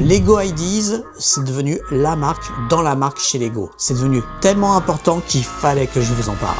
Lego Ideas, c'est devenu la marque dans la marque chez Lego. C'est devenu tellement important qu'il fallait que je vous en parle.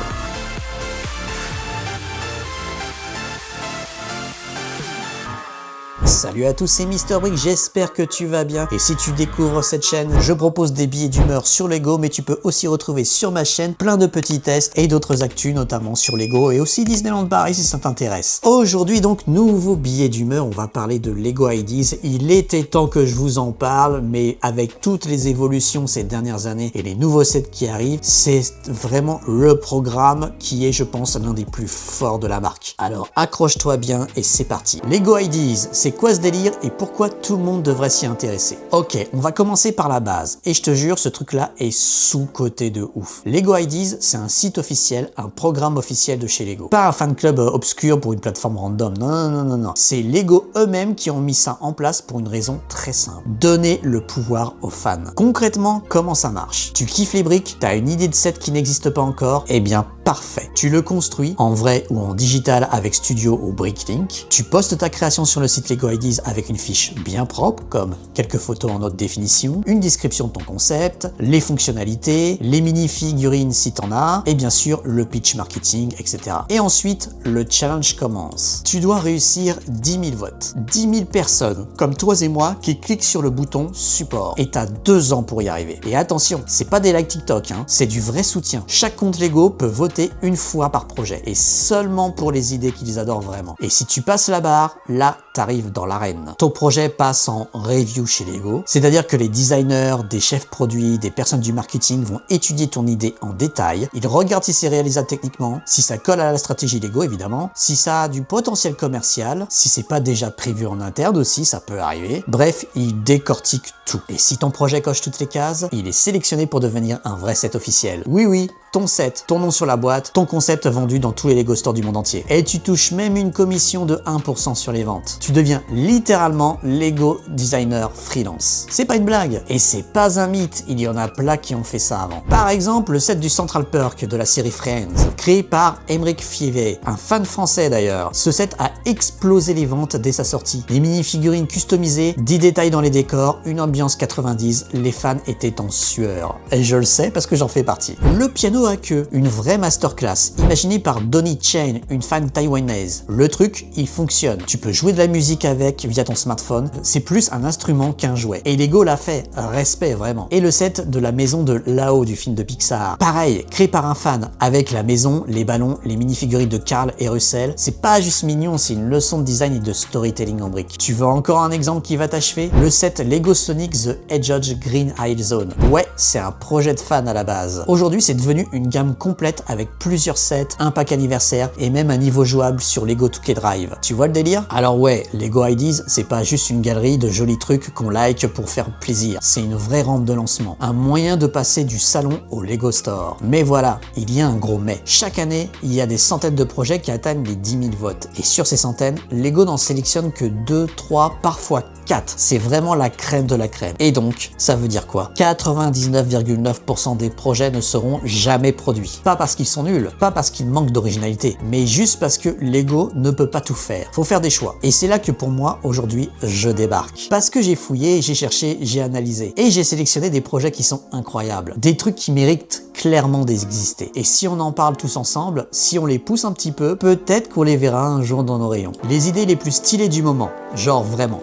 Salut à tous, c'est Mister Brick, j'espère que tu vas bien. Et si tu découvres cette chaîne, je propose des billets d'humeur sur Lego, mais tu peux aussi retrouver sur ma chaîne plein de petits tests et d'autres actus, notamment sur Lego et aussi Disneyland Paris si ça t'intéresse. Aujourd'hui donc, nouveau billet d'humeur, on va parler de Lego Ideas. Il était temps que je vous en parle, mais avec toutes les évolutions ces dernières années et les nouveaux sets qui arrivent, c'est vraiment le programme qui est, je pense, l'un des plus forts de la marque. Alors accroche-toi bien et c'est parti. Lego Ideas, c'est quoi ce délire et pourquoi tout le monde devrait s'y intéresser? Ok, on va commencer par la base. Et je te jure, ce truc-là est sous-coté de ouf. Lego Ideas, c'est un site officiel, un programme officiel de chez Lego. Pas un fan club obscur pour une plateforme random. Non. C'est Lego eux-mêmes qui ont mis ça en place pour une raison très simple. Donner le pouvoir aux fans. Concrètement, comment ça marche? Tu kiffes les briques, t'as une idée de set qui n'existe pas encore, eh bien parfait. Tu le construis en vrai ou en digital avec Studio ou Bricklink. Tu postes ta création sur le site Lego Ideas avec une fiche bien propre, comme quelques photos en haute définition, une description de ton concept, les fonctionnalités, les mini-figurines si t'en as, et bien sûr le pitch marketing, etc. Et ensuite, le challenge commence. Tu dois réussir 10 000 votes. 10 000 personnes, comme toi et moi, qui cliquent sur le bouton support. Et t'as 2 ans pour y arriver. Et attention, c'est pas des likes TikTok, hein, c'est du vrai soutien. Chaque compte Lego peut voter une fois par projet, et seulement pour les idées qu'ils adorent vraiment. Et si tu passes la barre, là, t'arrives dans l'arène. Ton projet passe en review chez Lego, c'est-à-dire que les designers, des chefs produits, des personnes du marketing vont étudier ton idée en détail. Ils regardent si c'est réalisable techniquement, si ça colle à la stratégie Lego évidemment, si ça a du potentiel commercial, si c'est pas déjà prévu en interne aussi, ça peut arriver. Bref, ils décortiquent tout. Et si ton projet coche toutes les cases, il est sélectionné pour devenir un vrai set officiel. Oui, ton set, ton nom sur la boîte, ton concept vendu dans tous les Lego stores du monde entier. Et tu touches même une commission de 1% sur les ventes. Tu deviens littéralement Lego designer freelance. C'est pas une blague. Et c'est pas un mythe, il y en a plein qui ont fait ça avant. Par exemple, le set du Central Perk de la série Friends, créé par Émeric Fievé, un fan français d'ailleurs. Ce set a explosé les ventes dès sa sortie. Les mini-figurines customisées, 10 détails dans les décors, une ambiance 90, les fans étaient en sueur. Et je le sais parce que j'en fais partie. Le piano à queue, une vraie masterclass, imaginée par Donnie Chen, une fan taïwanaise. Le truc, il fonctionne. Tu peux jouer de la musique avec via ton smartphone, c'est plus un instrument qu'un jouet. Et Lego l'a fait, respect vraiment. Et le set de la maison de Lao du film de Pixar. Pareil, créé par un fan, avec la maison, les ballons, les mini-figurines de Carl et Russell. C'est pas juste mignon, c'est une leçon de design et de storytelling en briques. Tu veux encore un exemple qui va t'achever? Le set Lego Sonic The Hedgehog Green Hill Zone. Ouais, c'est un projet de fan à la base. Aujourd'hui, c'est devenu une gamme complète avec plusieurs sets, un pack anniversaire et même un niveau jouable sur Lego 2K Drive. Tu vois le délire? Alors ouais, Lego Ideas, c'est pas juste une galerie de jolis trucs qu'on like pour faire plaisir. C'est une vraie rampe de lancement, un moyen de passer du salon au Lego Store. Mais voilà, il y a un gros mais. Chaque année, il y a des centaines de projets qui atteignent les 10 000 votes. Et sur ces centaines, Lego n'en sélectionne que 2, 3, parfois 4. C'est vraiment la crème de la crème. Et donc, ça veut dire quoi? 99,9% des projets ne seront jamais produits. Pas parce qu'ils sont nuls, pas parce qu'ils manquent d'originalité, mais juste parce que Lego ne peut pas tout faire. Faut faire des choix. Et c'est là que pour moi, aujourd'hui, je débarque. Parce que j'ai fouillé, j'ai cherché, j'ai analysé. Et j'ai sélectionné des projets qui sont incroyables. Des trucs qui méritent clairement d'exister. Et si on en parle tous ensemble, si on les pousse un petit peu, peut-être qu'on les verra un jour dans nos rayons. Les idées les plus stylées du moment. Genre vraiment.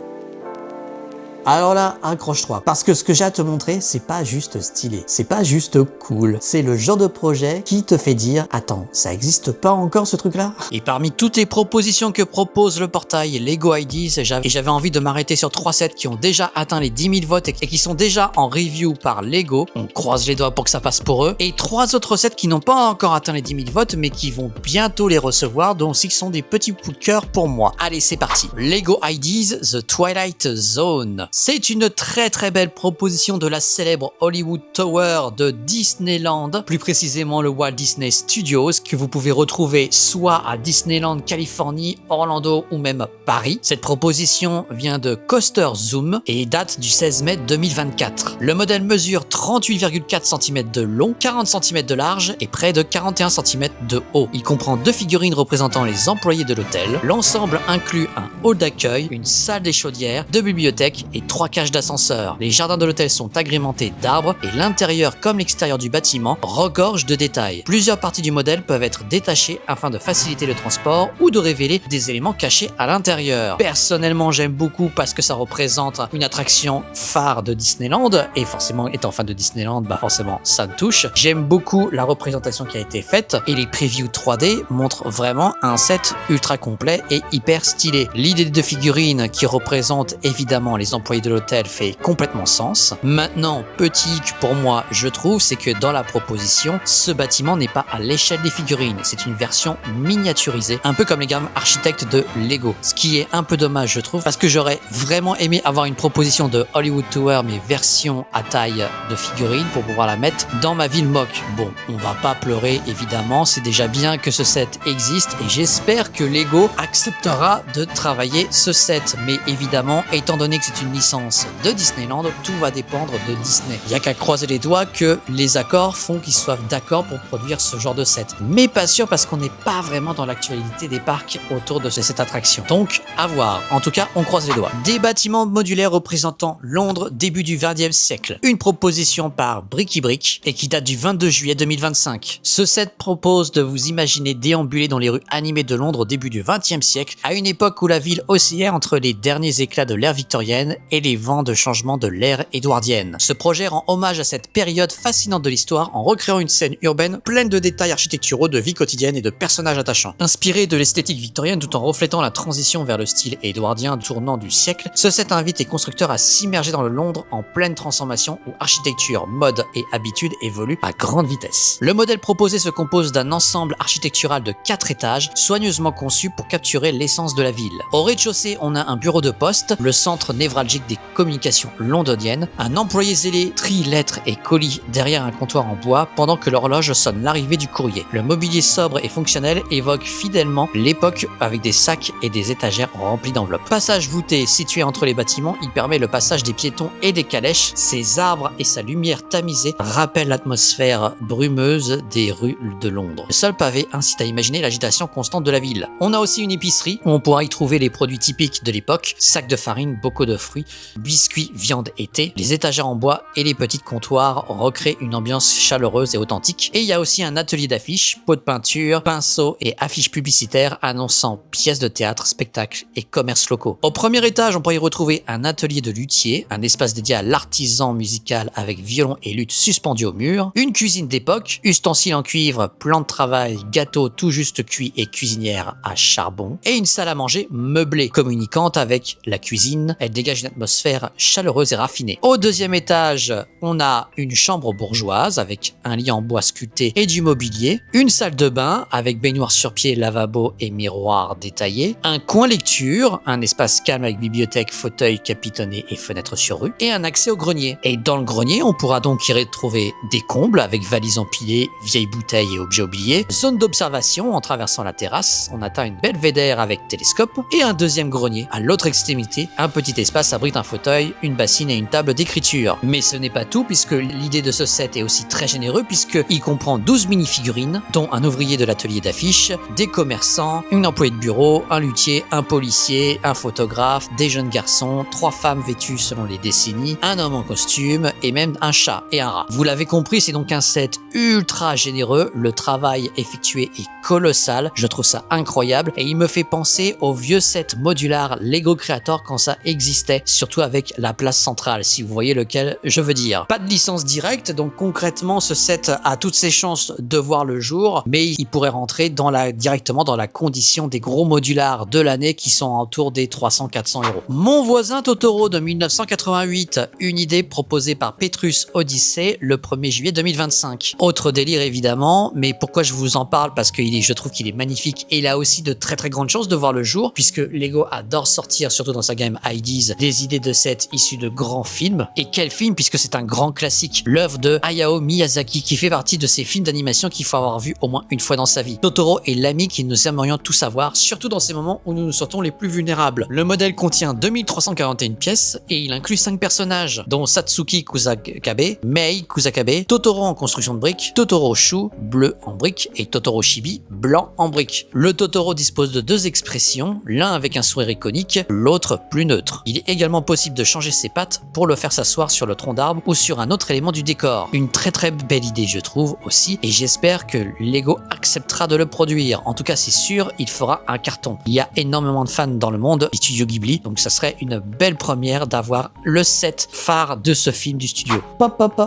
Alors là, accroche-toi, parce que ce que j'ai à te montrer, c'est pas juste stylé, c'est pas juste cool, c'est le genre de projet qui te fait dire « Attends, ça existe pas encore ce truc-là » Et parmi toutes les propositions que propose le portail Lego Ideas, j'avais envie de m'arrêter sur 3 sets qui ont déjà atteint les 10 000 votes et qui sont déjà en review par Lego, on croise les doigts pour que ça passe pour eux, et 3 autres sets qui n'ont pas encore atteint les 10 000 votes, mais qui vont bientôt les recevoir, dont aussi sont des petits coups de cœur pour moi. Allez, c'est parti. Lego Ideas The Twilight Zone. C'est une très belle proposition de la célèbre Hollywood Tower de Disneyland, plus précisément le Walt Disney Studios, que vous pouvez retrouver soit à Disneyland Californie, Orlando ou même Paris. Cette proposition vient de Coaster Zoom et date du 16 mai 2024. Le modèle mesure 38,4 cm de long, 40 cm de large et près de 41 cm de haut. Il comprend 2 figurines représentant les employés de l'hôtel. L'ensemble inclut un hall d'accueil, une salle des chaudières, 2 bibliothèques et 3 cages d'ascenseur. Les jardins de l'hôtel sont agrémentés d'arbres et l'intérieur comme l'extérieur du bâtiment regorge de détails. Plusieurs parties du modèle peuvent être détachées afin de faciliter le transport ou de révéler des éléments cachés à l'intérieur. Personnellement, j'aime beaucoup parce que ça représente une attraction phare de Disneyland et forcément, étant fan de Disneyland, bah forcément ça me touche. J'aime beaucoup la représentation qui a été faite et les previews 3D montrent vraiment un set ultra complet et hyper stylé. L'idée de figurines qui représente évidemment les employés de l'hôtel fait complètement sens. Maintenant, petit hic pour moi, je trouve, c'est que dans la proposition, ce bâtiment n'est pas à l'échelle des figurines. C'est une version miniaturisée, un peu comme les gammes architectes de Lego. Ce qui est un peu dommage, je trouve, parce que j'aurais vraiment aimé avoir une proposition de Hollywood Tower, mais version à taille de figurine pour pouvoir la mettre dans ma ville moque. Bon, on va pas pleurer évidemment, c'est déjà bien que ce set existe et j'espère que Lego acceptera de travailler ce set. Mais évidemment, étant donné que c'est une licence de Disneyland, tout va dépendre de Disney. Il n'y a qu'à croiser les doigts que les accords font qu'ils soient d'accord pour produire ce genre de set. Mais pas sûr parce qu'on n'est pas vraiment dans l'actualité des parcs autour de cette attraction. Donc, à voir. En tout cas, on croise les doigts. Des bâtiments modulaires représentant Londres début du XXe siècle. Une proposition par Bricky Brick et qui date du 22 juillet 2025. Ce set propose de vous imaginer déambuler dans les rues animées de Londres au début du XXe siècle, à une époque où la ville oscillait entre les derniers éclats de l'ère victorienne et les vents de changement de l'ère édouardienne. Ce projet rend hommage à cette période fascinante de l'histoire en recréant une scène urbaine pleine de détails architecturaux, de vie quotidienne et de personnages attachants. Inspiré de l'esthétique victorienne tout en reflétant la transition vers le style édouardien tournant du siècle, ce set invite les constructeurs à s'immerger dans le Londres en pleine transformation où architecture, mode et habitudes évoluent à grande vitesse. Le modèle proposé se compose d'un ensemble architectural de 4 étages, soigneusement conçu pour capturer l'essence de la ville. Au rez-de-chaussée, on a un bureau de poste, le centre névralgique des communications londoniennes. Un employé zélé trie lettres et colis derrière un comptoir en bois pendant que l'horloge sonne l'arrivée du courrier. Le mobilier sobre et fonctionnel évoque fidèlement l'époque avec des sacs et des étagères remplies d'enveloppes. Passage voûté situé entre les bâtiments, il permet le passage des piétons et des calèches. Ses arbres et sa lumière tamisée rappellent l'atmosphère brumeuse des rues de Londres. Le sol pavé incite à imaginer l'agitation constante de la ville. On a aussi une épicerie où on pourra y trouver les produits typiques de l'époque, sacs de farine, bocaux de fruits, biscuits, viande et thé. Les étagères en bois et les petits comptoirs recréent une ambiance chaleureuse et authentique. Et il y a aussi un atelier d'affiches, pots de peinture, pinceaux et affiches publicitaires annonçant pièces de théâtre, spectacles et commerces locaux. Au premier étage, on pourra y retrouver un atelier de luthier, un espace dédié à l'artisan musical avec violon et luth suspendus au mur, une cuisine d'époque, ustensiles en cuivre, plan de travail, gâteaux tout juste cuits et cuisinière à charbon, et une salle à manger meublée, communicante avec la cuisine. Elle dégage une atmosphère chaleureuse et raffinée. Au deuxième étage, on a une chambre bourgeoise avec un lit en bois sculpté et du mobilier, une salle de bain avec baignoire sur pied, lavabo et miroir détaillé, un coin lecture, un espace calme avec bibliothèque, fauteuil capitonné et fenêtre sur rue, et un accès au grenier. Et dans le grenier, on pourra donc y retrouver des combles avec valises empilées, vieilles bouteilles et objets oubliés, zone d'observation en traversant la terrasse, on atteint une belvédère avec télescope, et un deuxième grenier. À l'autre extrémité, un petit espace abrite un fauteuil, une bassine et une table d'écriture. Mais ce n'est pas tout puisque l'idée de ce set est aussi très généreux puisqu'il comprend 12 mini-figurines, dont un ouvrier de l'atelier d'affiches, des commerçants, une employée de bureau, un luthier, un policier, un photographe, des jeunes garçons, 3 femmes vêtues selon les décennies, un homme en costume et même un chat et un rat. Vous l'avez compris, c'est donc un set ultra généreux, le travail effectué est colossal, je trouve ça incroyable et il me fait penser au vieux set modular Lego Creator quand ça existait, surtout avec la place centrale, si vous voyez lequel je veux dire. Pas de licence directe, donc concrètement ce set a toutes ses chances de voir le jour, mais il pourrait rentrer directement dans la condition des gros modulars de l'année qui sont autour des 300-400 €. Mon voisin Totoro de 1988, une idée proposée par Petrus Odyssey le 1er juillet 2025. Autre délire évidemment, mais pourquoi je vous en parle? Parce que je trouve qu'il est magnifique et il a aussi de très très grandes chances de voir le jour puisque Lego adore sortir, surtout dans sa gamme IDs, des idées de sets issus de grands films. Et quel film puisque c'est un grand classique, l'œuvre de Hayao Miyazaki qui fait partie de ces films d'animation qu'il faut avoir vu au moins une fois dans sa vie. Totoro est l'ami que nous aimerions tous avoir, surtout dans ces moments où nous nous sentons les plus vulnérables. Le modèle contient 2341 pièces et il inclut 5 personnages, dont Satsuki Kusakabe, Mei Kusakabe, Totoro en construction de briques, Totoro Shu, bleu en briques, et Totoro Chibi, blanc en briques. Le Totoro dispose de 2 expressions, l'un avec un sourire iconique, l'autre plus neutre. Il est également carrément possible de changer ses pattes pour le faire s'asseoir sur le tronc d'arbre ou sur un autre élément du décor. Une très belle idée je trouve aussi, et j'espère que Lego acceptera de le produire. En tout cas c'est sûr, il fera un carton. Il y a énormément de fans dans le monde du studio Ghibli, donc ça serait une belle première d'avoir le set phare de ce film du studio.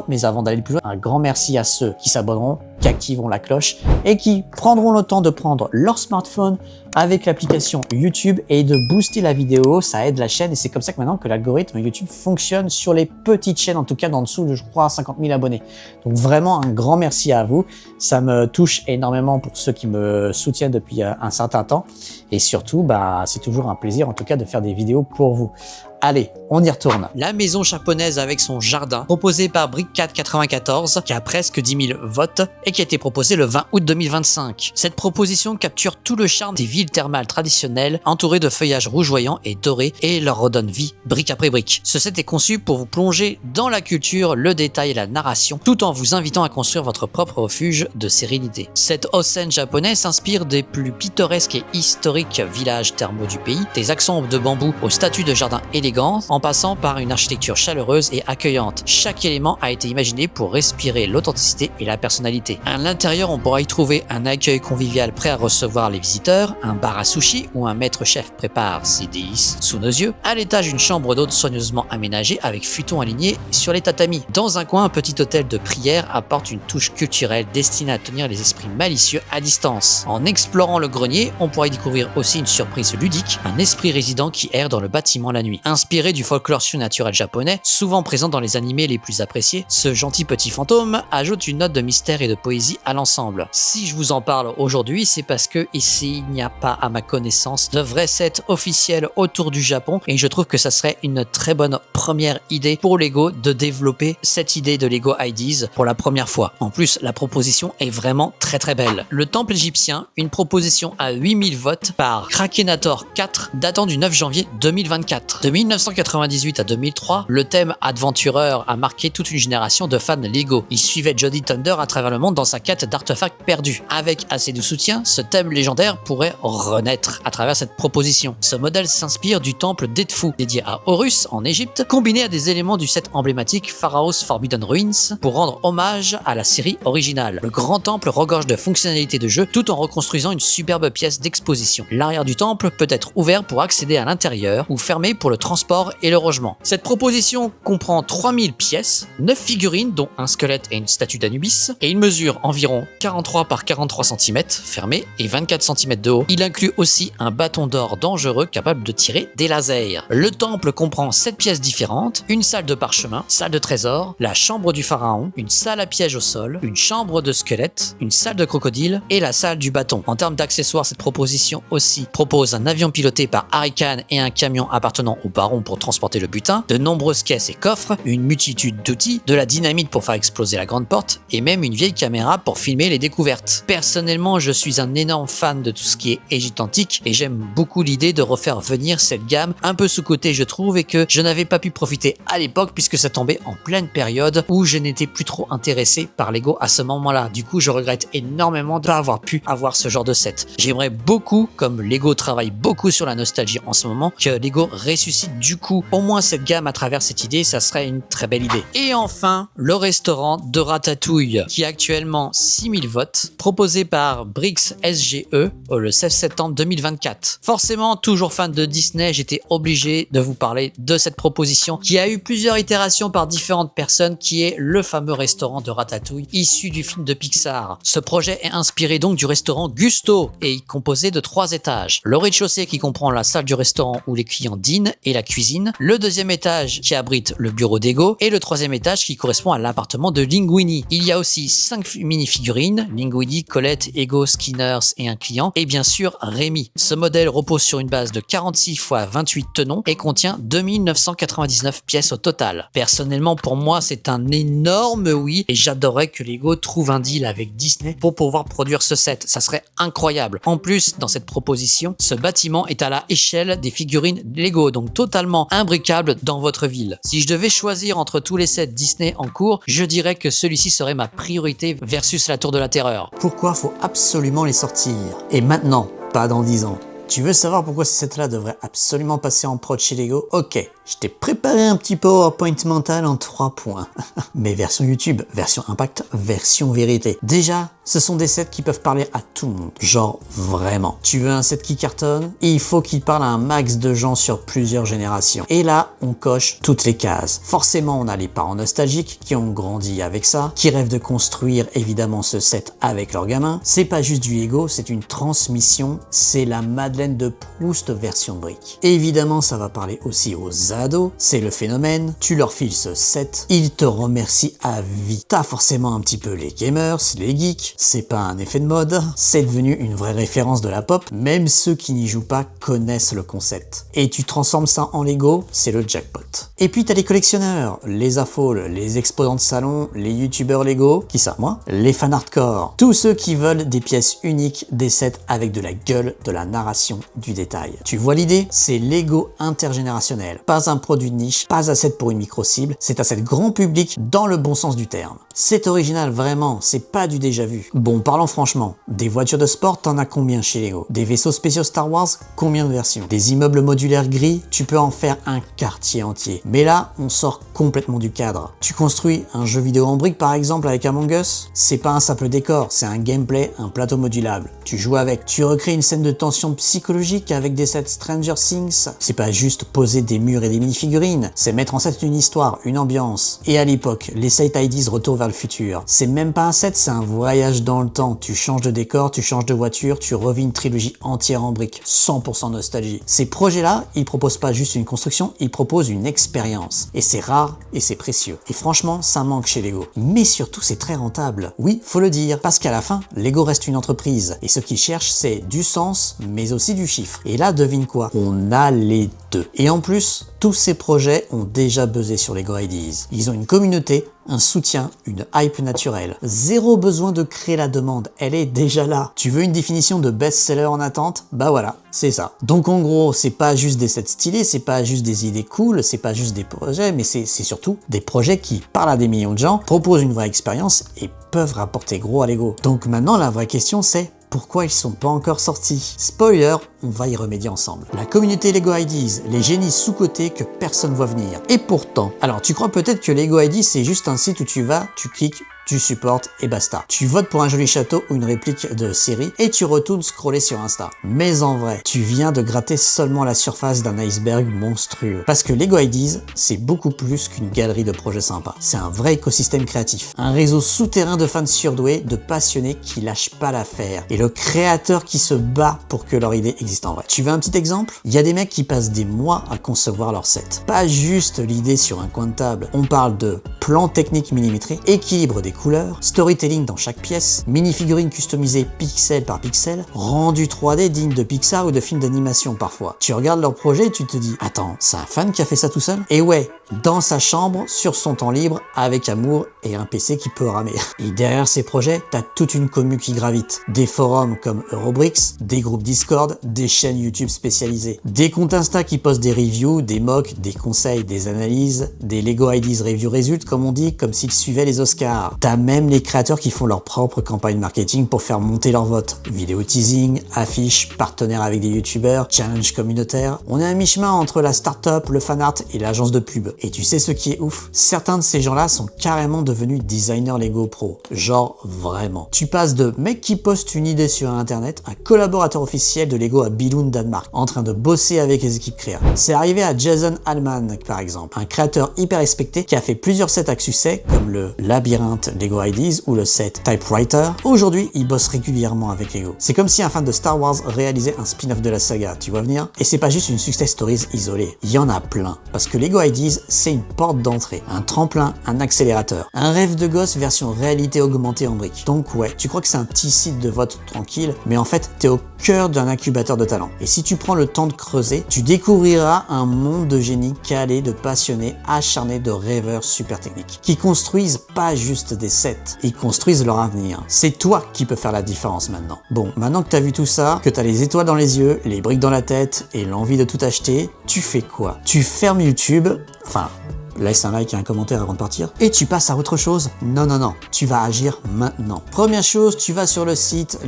Mais avant d'aller plus loin, un grand merci à ceux qui s'abonneront, qui activeront la cloche et qui prendront le temps de prendre leur smartphone avec l'application YouTube et de booster la vidéo. Ça aide la chaîne et c'est comme ça que maintenant que l'algorithme YouTube fonctionne sur les petites chaînes, en tout cas d'en dessous de, je crois, 50 000 abonnés. Donc vraiment un grand merci à vous. Ça me touche énormément pour ceux qui me soutiennent depuis un certain temps. Et surtout, c'est toujours un plaisir en tout cas de faire des vidéos pour vous. Allez, on y retourne. La maison japonaise avec son jardin, proposée par Brickcat94, qui a presque 10 000 votes et qui a été proposée le 20 août 2025. Cette proposition capture tout le charme des villes thermales traditionnelles, entourées de feuillages rougeoyants et dorés, et leur redonne vie brique après brique. Ce set est conçu pour vous plonger dans la culture, le détail et la narration, tout en vous invitant à construire votre propre refuge de sérénité. Cet onsen japonais s'inspire des plus pittoresques et historiques villages thermaux du pays, des accents de bambou aux statues de jardin élégants, en passant par une architecture chaleureuse et accueillante. Chaque élément a été imaginé pour respirer l'authenticité et la personnalité. À l'intérieur, on pourra y trouver un accueil convivial prêt à recevoir les visiteurs, un bar à sushi où un maître chef prépare ses délices sous nos yeux. À l'étage, une chambre d'hôte soigneusement aménagée avec futons alignés sur les tatamis. Dans un coin, un petit hôtel de prière apporte une touche culturelle destinée à tenir les esprits malicieux à distance. En explorant le grenier, on pourra y découvrir aussi une surprise ludique, un esprit résident qui erre dans le bâtiment la nuit. Inspiré du folklore surnaturel japonais, souvent présent dans les animés les plus appréciés, ce gentil petit fantôme ajoute une note de mystère et de poésie à l'ensemble. Si je vous en parle aujourd'hui, c'est parce que ici, il n'y a pas, à ma connaissance, de vrai set officiel autour du Japon, et je trouve que ça serait une très bonne première idée pour Lego de développer cette idée de Lego Ideas pour la première fois. En plus, la proposition est vraiment très belle. Le temple égyptien, une proposition à 8000 votes par Krakenator 4, datant du 9 janvier 2024. De 1998 à 2003, le thème Adventureur a marqué toute une génération de fans Lego. Il suivait Jodie Thunder à travers le monde dans sa quête d'artefacts perdus. Avec assez de soutien, ce thème légendaire pourrait renaître à travers cette proposition. Ce modèle s'inspire du temple d'Edfu, dédié à Horus en Égypte, combiné à des éléments du set emblématique Pharaoh's Forbidden Ruins pour rendre hommage à la série originale. Le grand temple regorge de fonctionnalités de jeu tout en reconstruisant une superbe pièce d'exposition. L'arrière du temple peut être ouvert pour accéder à l'intérieur ou fermé pour le transport et le logement. Cette proposition comprend 3000 pièces, 9 figurines dont un squelette et une statue d'Anubis, et il mesure environ 43 par 43 cm fermé et 24 cm de haut. Il inclut aussi un bâton d'or dangereux capable de tirer des lasers. Le temple comprend 7 pièces différentes, une salle de parchemin, salle de trésor, la chambre du pharaon, une salle à piège au sol, une chambre de squelette, une salle de crocodile et la salle du bâton. En termes d'accessoires, cette proposition aussi propose un avion piloté par Harry Kane et un camion appartenant au baron pour transporter le butin, de nombreuses caisses et coffres, une multitude d'outils, de la dynamite pour faire exploser la grande porte et même une vieille caméra pour filmer les découvertes. Personnellement, je suis un énorme fan de tout ce qui est Égypte antique et j'aime beaucoup l'idée de refaire venir cette gamme un peu sous-cotée je trouve et que je n'avais pas pu profiter à l'époque puisque ça tombait en pleine période où je n'étais plus trop intéressé par Lego à ce moment-là. Du coup, je regrette énormément de ne pas avoir pu avoir ce genre de set. J'aimerais beaucoup, comme Lego travaille beaucoup sur la nostalgie en ce moment, que Lego ressuscite du coup au moins cette gamme à travers cette idée, ça serait une très belle idée. Et enfin, le restaurant de Ratatouille qui a actuellement 6000 votes, proposé par Brix SGE le 16 septembre 2024. Forcément, toujours fan de Disney, j'étais obligé de vous parler de cette proposition qui a eu plusieurs itérations par différentes personnes, qui est le fameux restaurant de Ratatouille issu du film de Pixar. Ce projet est inspiré donc du restaurant Gusto et est composé de 3 étages. Le rez-de-chaussée qui comprend la salle du restaurant où les clients dînent et la cuisine, le deuxième étage qui abrite le bureau d'Ego et le troisième étage qui correspond à l'appartement de Linguini. Il y a aussi 5 mini-figurines, Linguini, Colette, Ego, Skinners et un client, et bien sûr Rémi. Ce modèle repose sur une base de 46 x 28 tenons et contient 2999 pièces au total. Personnellement, pour moi, c'est un énorme oui et j'adorerais que Lego trouve un deal avec Disney pour pouvoir produire ce set. Ça serait incroyable. En plus, dans cette proposition, ce bâtiment est à la échelle des figurines Lego, donc totalement imbriquable dans votre ville. Si je devais choisir entre tous les sets Disney en cours, je dirais que celui-ci serait ma priorité versus la Tour de la Terreur. Pourquoi faut absolument les sortir? Et maintenant, pas dans 10 ans. Tu veux savoir pourquoi ces sets-là devraient absolument passer en prod chez Lego? Ok, je t'ai préparé un petit PowerPoint mental en 3 points. Mais version YouTube, version impact, version vérité. Déjà, ce sont des sets qui peuvent parler à tout le monde. Genre vraiment. Tu veux un set qui cartonne? Il faut qu'il parle à un max de gens sur plusieurs générations. Et là, on coche toutes les cases. Forcément, on a les parents nostalgiques qui ont grandi avec ça, qui rêvent de construire évidemment ce set avec leurs gamins. C'est pas juste du Lego, c'est une transmission. C'est la Madeleine de Proust version brique. Évidemment, ça va parler aussi aux ados. C'est le phénomène. Tu leur files ce set, ils te remercient à vie. T'as forcément un petit peu les gamers, les geeks. C'est pas un effet de mode, c'est devenu une vraie référence de la pop, même ceux qui n'y jouent pas connaissent le concept. Et tu transformes ça en Lego, c'est le jackpot. Et puis t'as les collectionneurs, les affaules, les exposants de salon, les youtubeurs Lego, qui ça moi, les fans hardcore, tous ceux qui veulent des pièces uniques, des sets avec de la gueule, de la narration, du détail. Tu vois l'idée? C'est Lego intergénérationnel, pas un produit de niche, pas un set pour une micro-cible, c'est un set grand public dans le bon sens du terme. C'est original vraiment, c'est pas du déjà vu. Bon, parlons franchement, des voitures de sport, t'en as combien chez Lego? Des vaisseaux spéciaux Star Wars, combien de versions? Des immeubles modulaires gris, tu peux en faire un quartier entier. Mais là, on sort complètement du cadre. Tu construis un jeu vidéo en briques par exemple avec Among Us, c'est pas un simple décor, c'est un gameplay, un plateau modulable. Tu joues avec, tu recrées une scène de tension psychologique avec des sets Stranger Things, c'est pas juste poser des murs et des mini-figurines, c'est mettre en set une histoire, une ambiance. Et à l'époque, les set IDs Retour vers le futur, c'est même pas un set, c'est un voyage dans le temps. Tu changes de décor, tu changes de voiture, tu revis une trilogie entière en briques, 100% nostalgie. Ces projets-là, ils proposent pas juste une construction, ils proposent une expérience. Et c'est rare et c'est précieux. Et franchement, ça manque chez Lego. Mais surtout, c'est très rentable. Oui, faut le dire, parce qu'à la fin, Lego reste une entreprise. Et ce qu'ils cherchent, c'est du sens, mais aussi du chiffre. Et là, devine quoi? On a les deux. Et en plus, tous ces projets ont déjà buzzé sur Lego Ideas. Ils ont une communauté, un soutien, une hype naturelle. Zéro besoin de créer la demande, elle est déjà là. Tu veux une définition de best-seller en attente? Bah voilà, c'est ça. Donc en gros, c'est pas juste des sets stylés, c'est pas juste des idées cool, c'est pas juste des projets, mais c'est surtout des projets qui parlent à des millions de gens, proposent une vraie expérience et peuvent rapporter gros à Lego. Donc maintenant, la vraie question c'est: pourquoi ils sont pas encore sortis? Spoiler, on va y remédier ensemble. La communauté Lego Ideas, les génies sous-cotés que personne voit venir. Et pourtant, alors tu crois peut-être que Lego Ideas c'est juste un site où tu vas, tu cliques, tu supportes et basta. Tu votes pour un joli château ou une réplique de série et tu retournes scroller sur Insta. Mais en vrai, tu viens de gratter seulement la surface d'un iceberg monstrueux. Parce que Lego Ideas, c'est beaucoup plus qu'une galerie de projets sympas. C'est un vrai écosystème créatif. Un réseau souterrain de fans surdoués, de passionnés qui lâchent pas l'affaire. Et le créateur qui se bat pour que leur idée existe en vrai. Tu veux un petit exemple? Il y a des mecs qui passent des mois à concevoir leur set. Pas juste l'idée sur un coin de table. On parle de plan technique millimétré, équilibre des couleurs, storytelling dans chaque pièce, mini-figurines customisées pixel par pixel, rendu 3D digne de Pixar ou de films d'animation parfois. Tu regardes leur projet et tu te dis « Attends, c'est un fan qui a fait ça tout seul ?» Et ouais, dans sa chambre, sur son temps libre, avec amour et un PC qui peut ramer. Et derrière ces projets, t'as toute une commu qui gravite. Des forums comme Eurobricks, des groupes Discord, des chaînes YouTube spécialisées, des comptes Insta qui postent des reviews, des mocks, des conseils, des analyses, des Lego Ideas Review Result comme on dit, comme s'ils suivaient les Oscars. T'as même les créateurs qui font leur propre campagne marketing pour faire monter leur vote. Vidéo teasing, affiches, partenaires avec des youtubeurs, challenge communautaire. On est à mi-chemin entre la start-up, le fan art et l'agence de pub. Et tu sais ce qui est ouf? Certains de ces gens-là sont carrément devenus designers Lego Pro. Genre vraiment. Tu passes de mec qui poste une idée sur internet à collaborateur officiel de Lego à Billund, Danemark, en train de bosser avec les équipes créa. C'est arrivé à Jason Allman par exemple, un créateur hyper respecté qui a fait plusieurs sets à succès comme le Labyrinthe Lego Ideas ou le set Typewriter. Aujourd'hui, il bosse régulièrement avec Lego. C'est comme si un fan de Star Wars réalisait un spin-off de la saga, tu vois venir? Et c'est pas juste une success stories isolée, il y en a plein. Parce que Lego Ideas, c'est une porte d'entrée, un tremplin, un accélérateur, un rêve de gosse version réalité augmentée en briques. Donc ouais, tu crois que c'est un petit site de vote tranquille, mais en fait, t'es au cœur d'un incubateur de talent. Et si tu prends le temps de creuser, tu découvriras un monde de génies calés, de passionnés, acharnés, de rêveurs super techniques, qui construisent pas juste des sets, ils construisent leur avenir. C'est toi qui peux faire la différence maintenant. Bon, maintenant que t'as vu tout ça, que t'as les étoiles dans les yeux, les briques dans la tête et l'envie de tout acheter, tu fais quoi? Tu fermes YouTube, enfin, laisse un like et un commentaire avant de partir, et tu passes à autre chose. Non, non, non, tu vas agir maintenant. Première chose, tu vas sur le site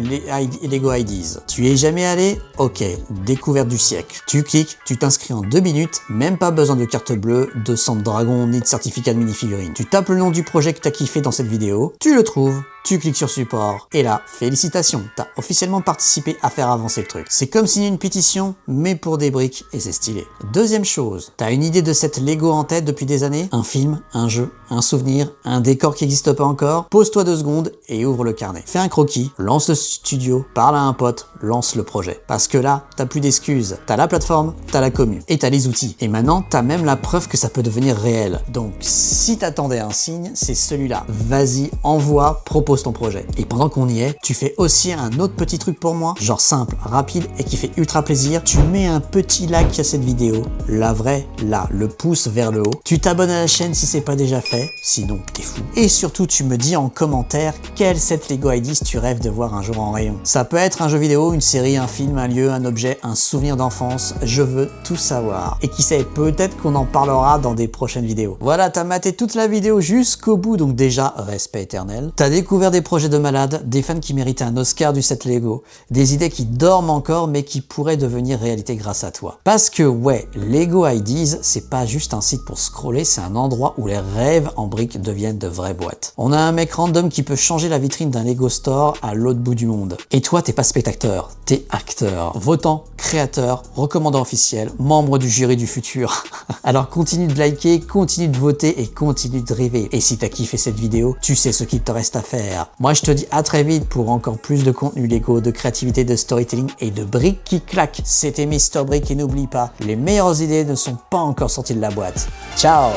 Lego Ideas. Tu y es jamais allé? Ok, découverte du siècle. Tu cliques, tu t'inscris en 2 minutes, même pas besoin de carte bleue, de sang de dragon, ni de certificat de minifigurine. Tu tapes le nom du projet que t'as kiffé dans cette vidéo, tu le trouves, tu cliques sur support, et là, félicitations, t'as officiellement participé à faire avancer le truc. C'est comme signer une pétition, mais pour des briques, et c'est stylé. Deuxième chose, t'as une idée de cette Lego en tête depuis des années? Un film, un jeu, un souvenir, un décor qui n'existe pas encore? Pose-toi 2 secondes et ouvre le carnet. Fais un croquis, lance le studio, parle à un pote, lance le projet. Parce que là, t'as plus d'excuses. T'as la plateforme, t'as la commu, et t'as les outils. Et maintenant, t'as même la preuve que ça peut devenir réel. Donc, si t'attendais un signe, c'est celui-là. Vas-y, envoie, propose ton projet. Et pendant qu'on y est, tu fais aussi un autre petit truc pour moi, genre simple, rapide et qui fait ultra plaisir. Tu mets un petit like à cette vidéo, la vraie, là, le pouce vers le haut. Tu t'abonnes à la chaîne si c'est pas déjà fait, sinon t'es fou. Et surtout, tu me dis en commentaire quel set Lego Ideas tu rêves de voir un jour en rayon. Ça peut être un jeu vidéo, une série, un film, un lieu, un objet, un souvenir d'enfance. Je veux tout savoir. Et qui sait, peut-être qu'on en parlera dans des prochaines vidéos. Voilà, t'as maté toute la vidéo jusqu'au bout, donc déjà, respect éternel. T'as découvert des projets de malades, des fans qui méritaient un Oscar du set Lego, des idées qui dorment encore mais qui pourraient devenir réalité grâce à toi. Parce que ouais, Lego Ideas, c'est pas juste un site pour scroller, c'est un endroit où les rêves en briques deviennent de vraies boîtes. On a un mec random qui peut changer la vitrine d'un Lego Store à l'autre bout du monde. Et toi, t'es pas spectateur, t'es acteur, votant, créateur, recommandant officiel, membre du jury du futur. Alors continue de liker, continue de voter et continue de rêver. Et si t'as kiffé cette vidéo, tu sais ce qu'il te reste à faire. Moi, je te dis à très vite pour encore plus de contenu Lego, de créativité, de storytelling et de briques qui claquent. C'était Mr Brick et n'oublie pas, les meilleures idées ne sont pas encore sorties de la boîte. Ciao!